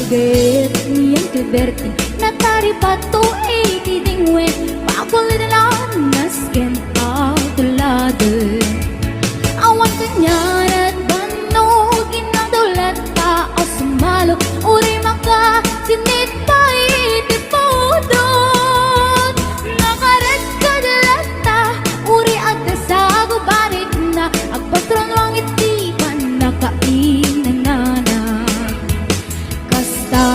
get niyang kiberti natari pato itidingwe pakulidalan nasken tulado awan kanyarat bano ginandulat ta o sumalo uri maka sinit pa itipodot nakaret kadalata uri agda sa gubarit na agpatron langit di pa nakainanana kasta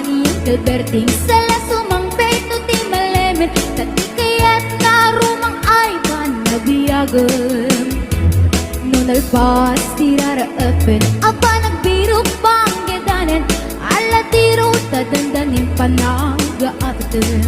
niyang kalberting sala sumang peto ti malemen tati kaya't karumang ay pa nabiyagam nunalpas tiraraapin apa nagbiro pang gedanen ala tiro tadandanin panagaatan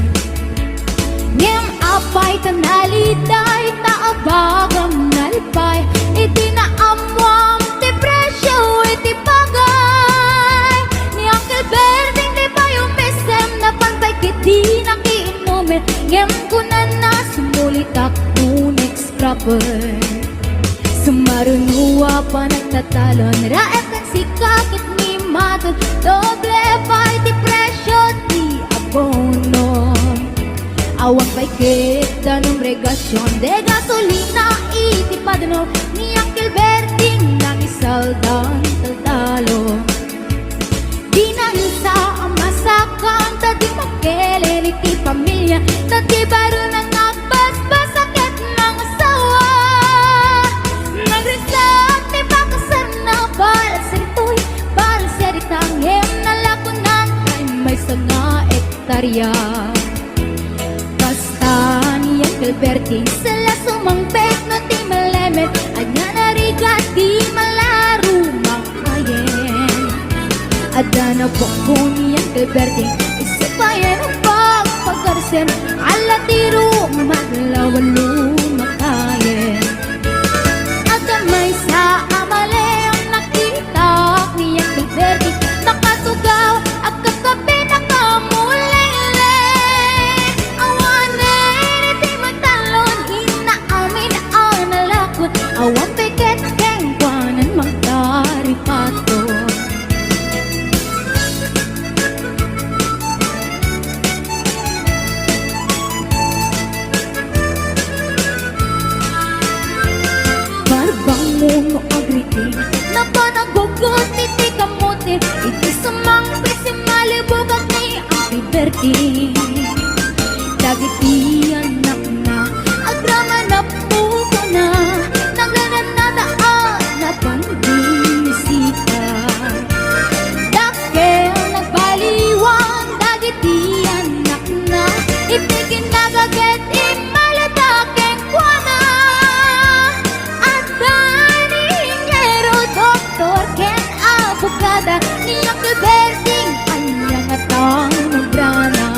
ngem apay tanaliday taabagam nalipay iti naamwam ti presyo iti pagay ni Uncle Berding di pa yung mesem na pantay kiti nakiinumin ngem kunan na sumulit ako next proper sumarunuwa pa nagtatalon raep kang sikakit ni maton doble pa iti presyo ti abono awang pa'y kita ng regasyon de gasolina iti padano ni Uncle Berding nang isaldan taldalo di na isa ang masakan tadi makelen iti pamilya tati baro na nagbasbas sakit ng asawa nagresak ti pakasar na balas rito'y balas yaritang hem nalakunan ay may sanga ektarya ni Uncle Berding sala sumangpet no ti malemet anya narigat di malaro makayen adana poko ni Uncle Berding isipayan ang pagpagarsen ala tiro madlawan lumakayen agamay sa amale ang nakita ni Uncle Berding nakasugaw at katabi nakamulele awang peket kengkwanan magdaripato barbang muno agriting na panagugot iti kamote iti sumang pisimalibugak ni Uncle Berding dagiti anak na agrama na puko na naglanan na daan na pandinisita dakel nagbaliwan dagiti anak na ipigin nagaget imalataking kwana at dani ingero doktor ken abogada ni Uncle Berding anyang atang nagrana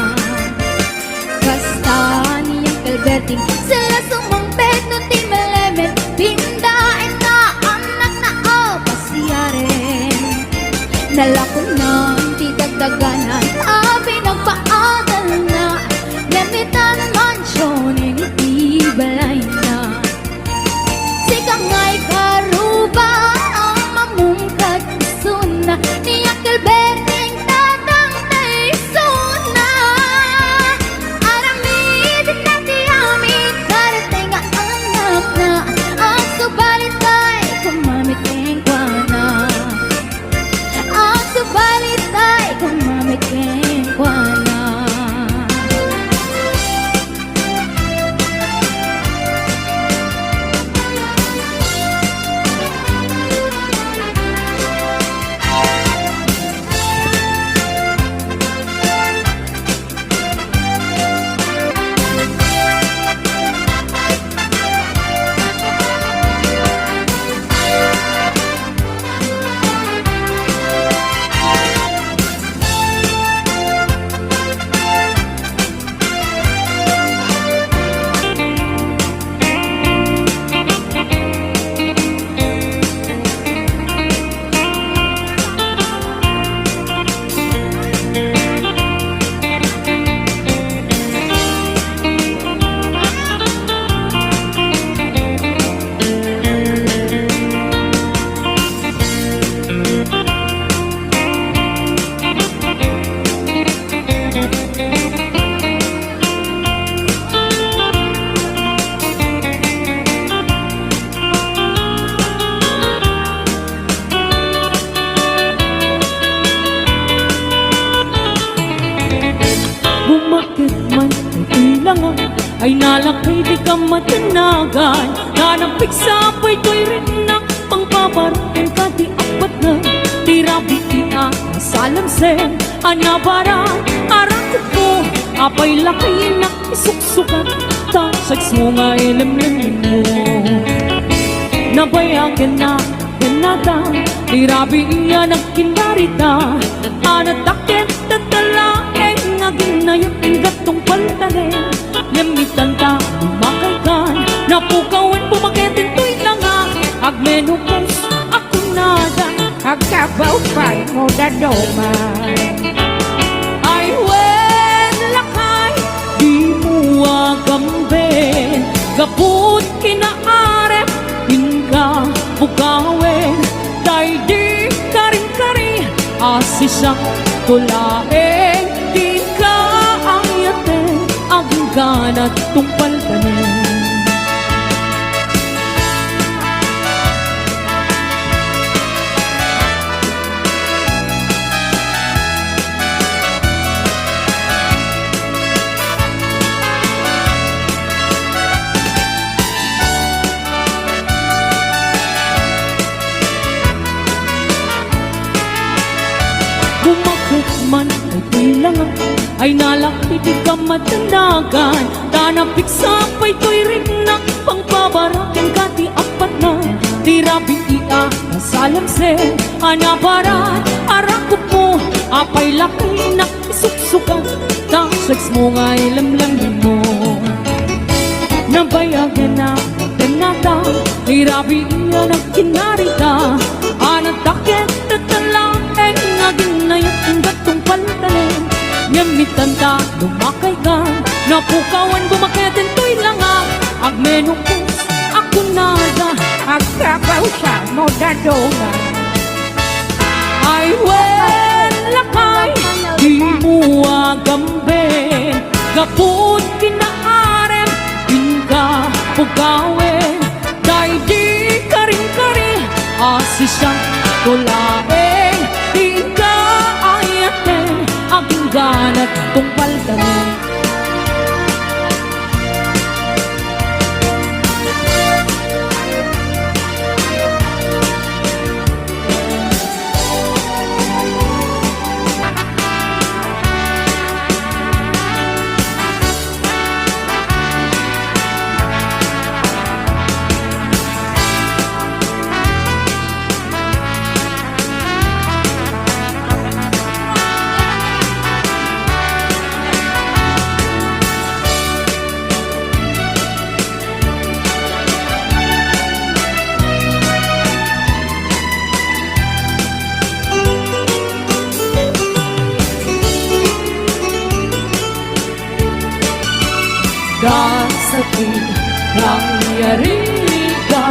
ay nalakay di ka matanagan. Nanapig sa apoy ko'y rin na pangpaparating ka di apat na tirabi ina salamsen anabaran arakot mo apay lakay na isuksukat tasag mo nga ilimlim mo nabayagan na ganada tirabi iya nagkinarita anatakit tatalaeng ngagin na yung gatong paltaren limitan ta lumakaykan napukawan pumaketin to'y langa agmenupos ako nada Agkabaw pa'y mo dadoman. ay wen lakay di mo agambin gabut kinaarep inka bukawen day di karing-kari asisang tulaeng di ka ang yate ang ganat tungpal tanin. Man ay tilangan ay nalakitig ka matanagan tanapik sa apay ko'y rin na pangpabarakan ka di apat na tirabi iya nasalamsen anabaran arakot mo apay lakay na isuksukan tasags mo nga ilamlam mo nabayagan na ganata tirabi iya nagkinarita anatakit tatalaeng ngagin na yung gatong paltalen nyamitan ta lumakay ka napukawan bumaketin to'y langa agmenupos ako nada Agkabaw siya mo dadoman. ay wen lakay di mo agambin gaput kinaarem inka pukawen day di karing-kari asisang tulaeng di ka ayaten aging ganat tungpal tanin. Dasapin nangyari ka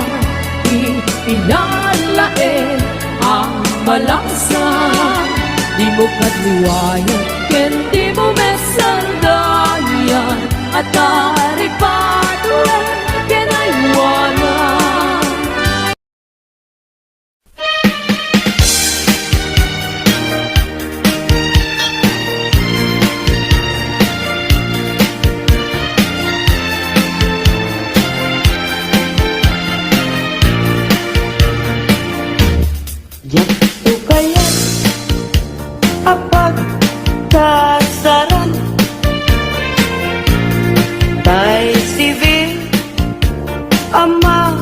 ipinalain ang malaksan di mo kadliwayan kendi mo mesandayan at taripaduan kenaywanan. Yakto kaya apag kasaran tay civil ama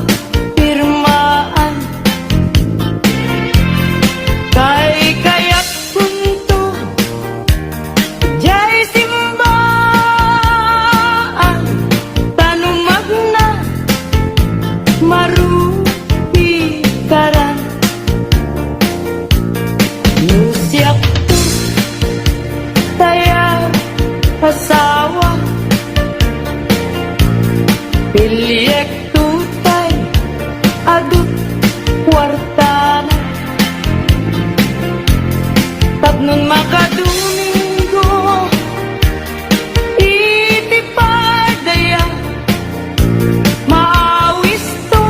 pirmaan kay kayak punto jay simbaan tanumag na marupi karan Nusiak tu taya asawa Piliek tutay adut wartana Tapnon makadomingo itipadaya Maawis to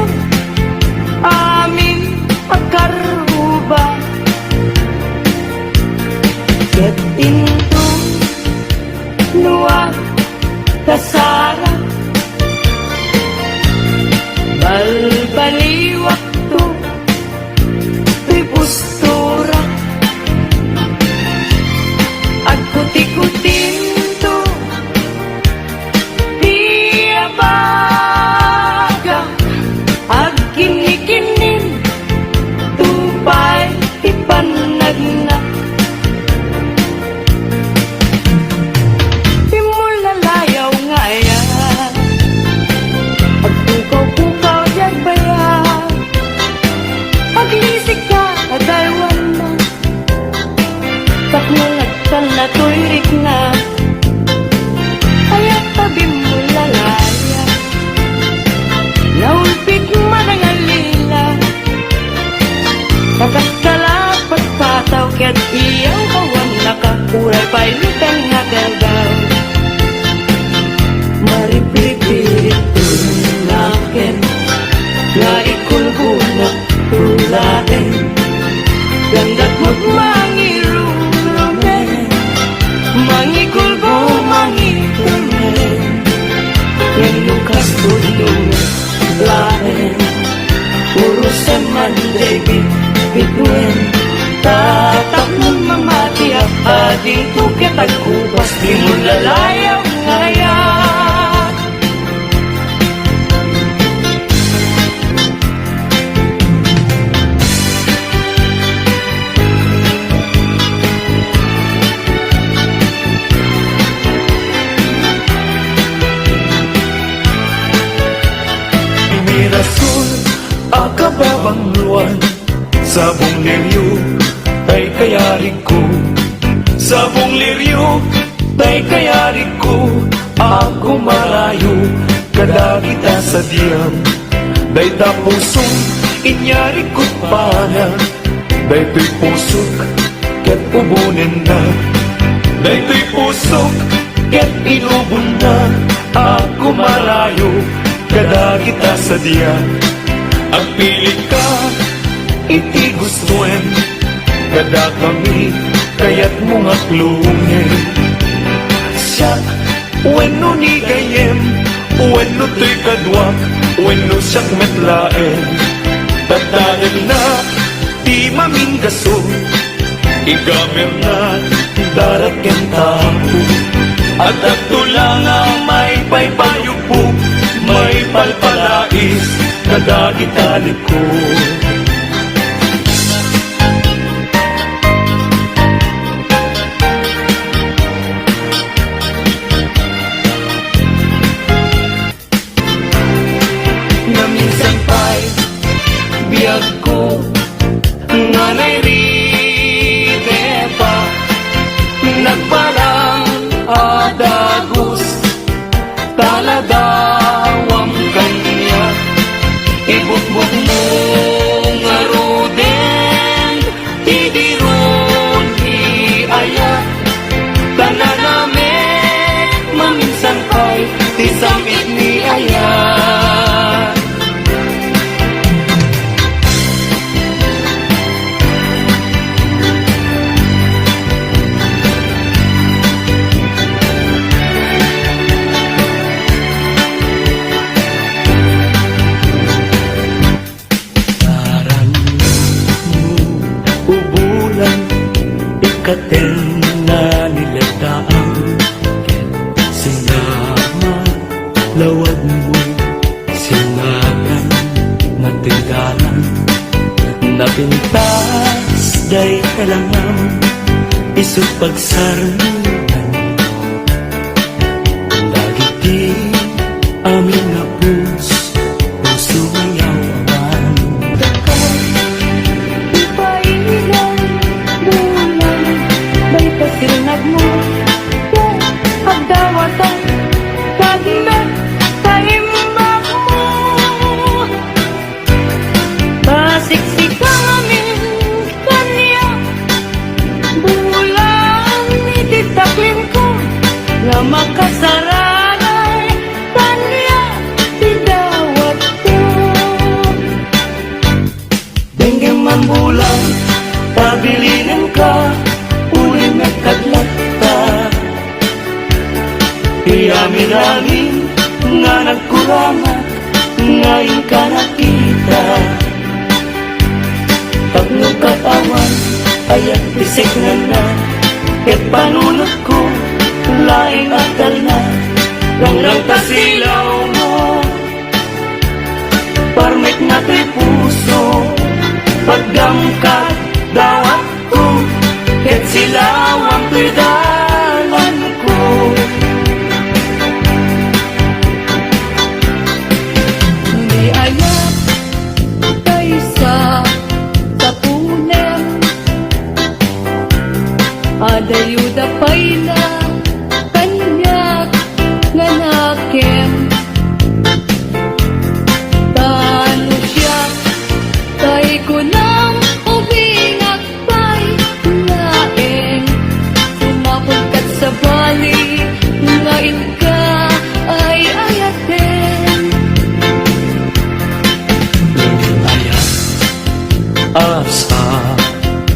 amin akaruba Ket into nuwa kasara Nalagtan na to'y rikna, kaya tabi mo lalaya. Naulpit manangalila, pagkakalapat pataw, kaya't iyang kawan nakakuray pa'y lutang nagagaw. Maripipilit tulakin, nga ikulbunok tulain, gandang magmangirumen, mangikulbo mangirumen, yang lukas tulong lain, urusan man David bituin, tatak mo mamati at ading tukit at kubas, di mo lalayaw ngayon. Rasul, akababang luwan, sabong liryo, tay kayari ko. Sabong liryo, tay kayari ko, ako malayo, kada kita sa diyam. Day tapusong, inyari ko't pana, day to'y pusok, ket ubunin na. Day to'y pusok, ket inubon na, ako malayo, kada kita sa diya. Ang pilit ka, iti gustuin, kada kami, kaya't mga klungin. Siyak, weno ni gayem, weno to'y kadwak, weno siyak metlaen. Tatagan na, di maminggaso, igamer na, darat ken tapo. At ato lang ang may paypayupo, may palpalais, kada kitalik ko. Na minsan pa'y biyag ko, nga nairide pa, nagparang adagos, taladawang kanya, ibukbuk mo nga ruden, tidiron iaya, tananame, maminsan pa'y tisamit ni aya. Ikaten na nilataan, sinama lawag mo, sinagan na tindahan, napintas day kalangan, isang pagsarunan. Dagiti amin na puso mayawan. Sinag mo, pagdawatan, pagmet, taimbak mo. Pasiksik amin kanya, bulan ititaklin ko, nga makasaranay kanya, tidawat ko. Dengue man bulan, pabilinin ka, nagkadlata, iyamin-amin nga nagkuramat, ngayon ka nakita. Pagno katawan, ayat bisik na, ket panunot ko, laing akal na, lang tasilaw mo. Parmek na to'y puso, paggamkat, dawat ko, ket silaw ang pidalan ko. Ni ayat tayo sa tapunan, Adayuda pa'y na kanyak nga nakem. Tano siya, tay ko nang ubingak pa'y laeng. Sumapagkat sa bali, ngayon ka ay ayaten. Ayat asa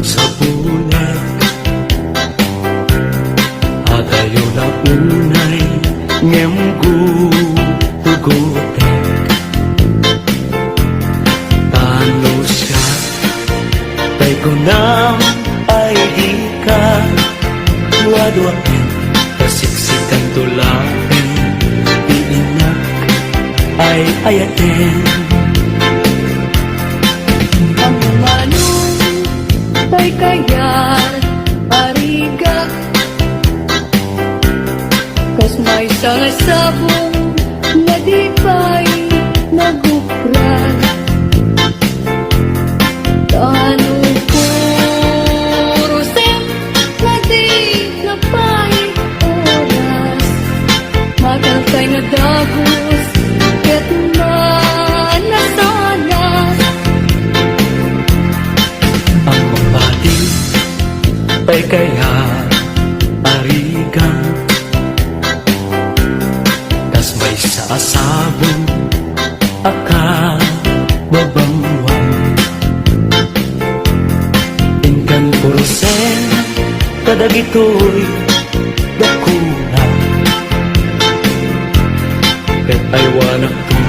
sa bulan, adayo na unay ngem gugutek. Tano siya, tay ko nam ay di ka wadwain, kasiksikan tulain, iinak ay ayaten. Ang manong tay kayat arigak, kas may sangasabong na di pa'y nagupran. Tanong purusin na di na pa'y oras, matalkay na dagos ket manasanas. Ang mabati ay kaya arigang, tas may saasabong aka babangwang. Inkan purusen kadagitoy dakuna, ket ay wanak to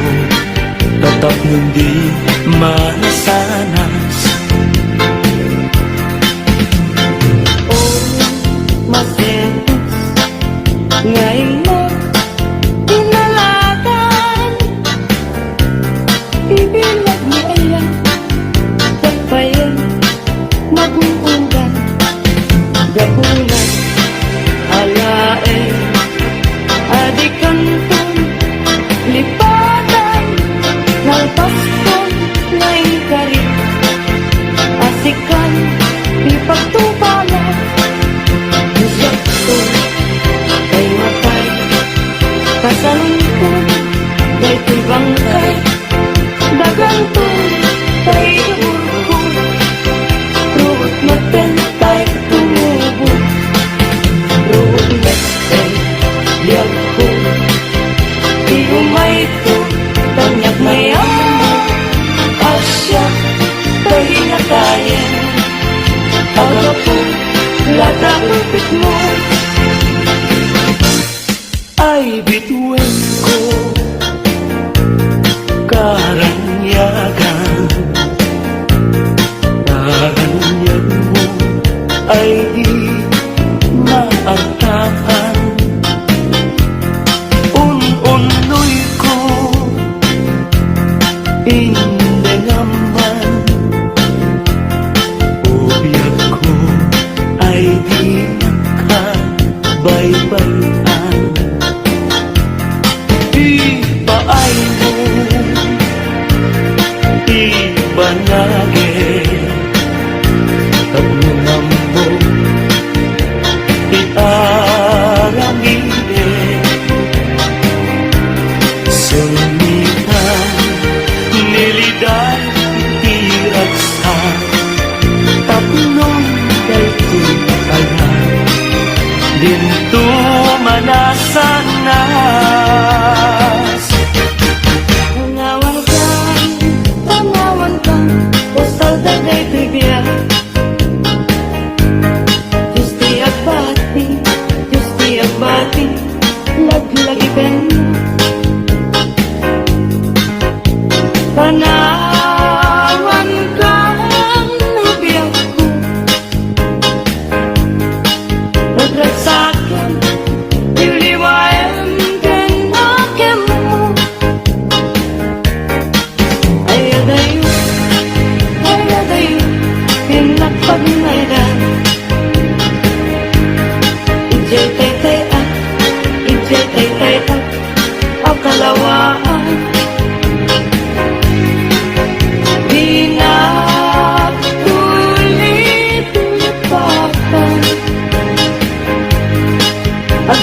tatap nundi manasanas. Oh, masentos ngayon mo inalagan, ibilag mo ayan, pagpayan maguungan, gabunan alaen, adikantong lipatan, nalpaskon ngayon karit, asikan ipagtubalan. Isak ko ay matay, kasalungkot ay tibangkay, dagantong ay urko, ruot matentay tumubo, ruot metay liyag ko, iumay ko tanyak mayan, asya tayo na kayen, agapo lata upit mo. Ay bituin ko karanyagan, karanyan mo ay di maartahan. Un-unoy ko hindi naman, ubiyag ko ay di nakabaybayan. Ipaay mo, ibanage, tagunam mo, iaramide, sumitan, nilidan, itiragsan, tapnon daytoy ayan, dinto manasanas. Tangawan ka, postal dagay bibiyag, justi agbati, laglagi ben. Panawan ka ang nabiyag ko, nagragsakan, iliwayan ka na Ang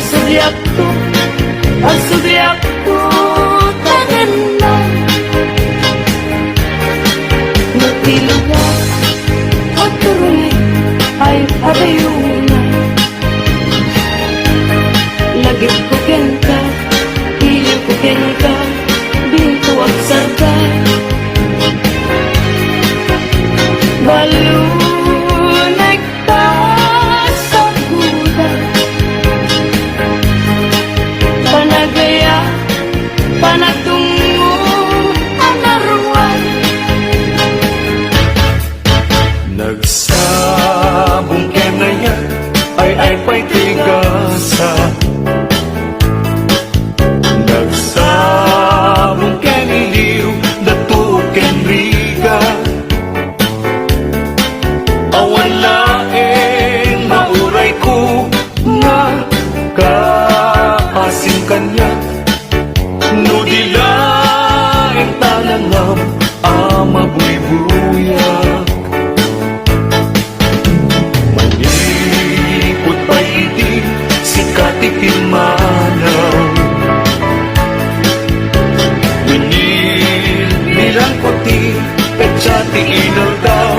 sudyak to tanan na Nagtiluga at turunay ay abayuna Lagip ko kenta, hilip ko kenta Binto ang sarga Balunay ka sa kuda Panagaya, panatungo ang naruan Nagsabong kenaya ay pa'y tigasa Nagsabong keniliw datu kenriga Awan laeng mauray ko nga kaasim kanya No dilaeng tanangam ama buy-buyak Manikot pa'y iti sikat ipimanaw Nilang puti petsati inaw daw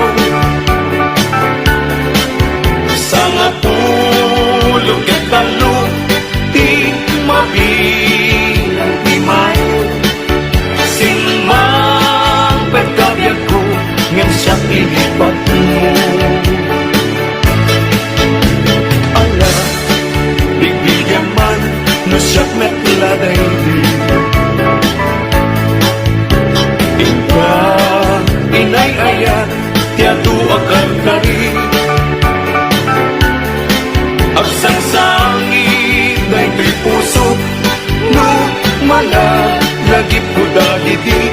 Sa nga tulog at talo Di mabilang timayo Simang pagkabiyag ko Ngayon siya ilipat mo Ala, bigyan man No siya metladay di Ika, inay-ayat Tiyado akan kari Agsangsangit Dahil kay puso No, mana Lagip ko dahil di